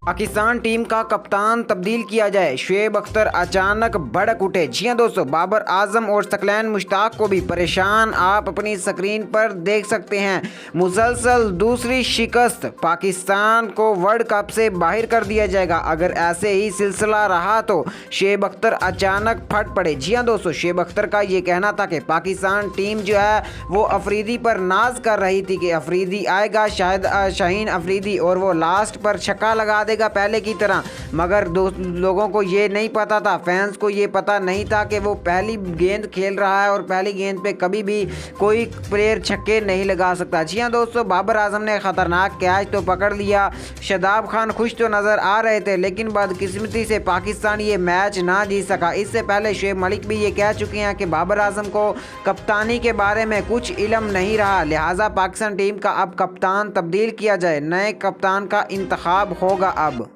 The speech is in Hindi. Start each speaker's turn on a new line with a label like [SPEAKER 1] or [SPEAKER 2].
[SPEAKER 1] पाकिस्तान टीम का कप्तान तब्दील किया जाए, शुएब अख्तर अचानक भड़क उठे। जी हां दोस्तों, बाबर आजम और सकलैन मुश्ताक को भी परेशान आप अपनी स्क्रीन पर देख सकते हैं। मुसलसल दूसरी शिकस्त, पाकिस्तान को वर्ल्ड कप से बाहर कर दिया जाएगा। अगर ऐसे ही सिलसिला रहा तो शुएब अख्तर अचानक फट पड़े। जी हां दोस्तों, शुएब अख्तर का ये कहना था कि पाकिस्तान टीम जो है वो अफरीदी पर नाज कर रही थी कि अफरीदी आएगा, शायद शाहीन अफरीदी, और वो लास्ट पर छक्का लगा देगा पहले की तरह। मगर लोगों को ये नहीं पता था, फैंस को ये पता नहीं था कि वो पहली गेंद खेल रहा है और पहली गेंद पे कभी भी कोई प्लेयर छक्के नहीं लगा सकता। जी हाँ दोस्तों, बाबर आजम ने खतरनाक कैच तो पकड़ लिया। शादाब खान खुश तो नजर आ रहे थे, लेकिन बदकिस्मती से पाकिस्तान ये मैच ना जीत सका। इससे पहले शुएब मलिक भी ये कह चुके हैं कि बाबर आजम को कप्तानी के बारे में कुछ इल्म नहीं रहा, लिहाजा पाकिस्तान टीम का अब कप्तान तब्दील किया जाए, नए कप्तान का इंतखाब होगा अब।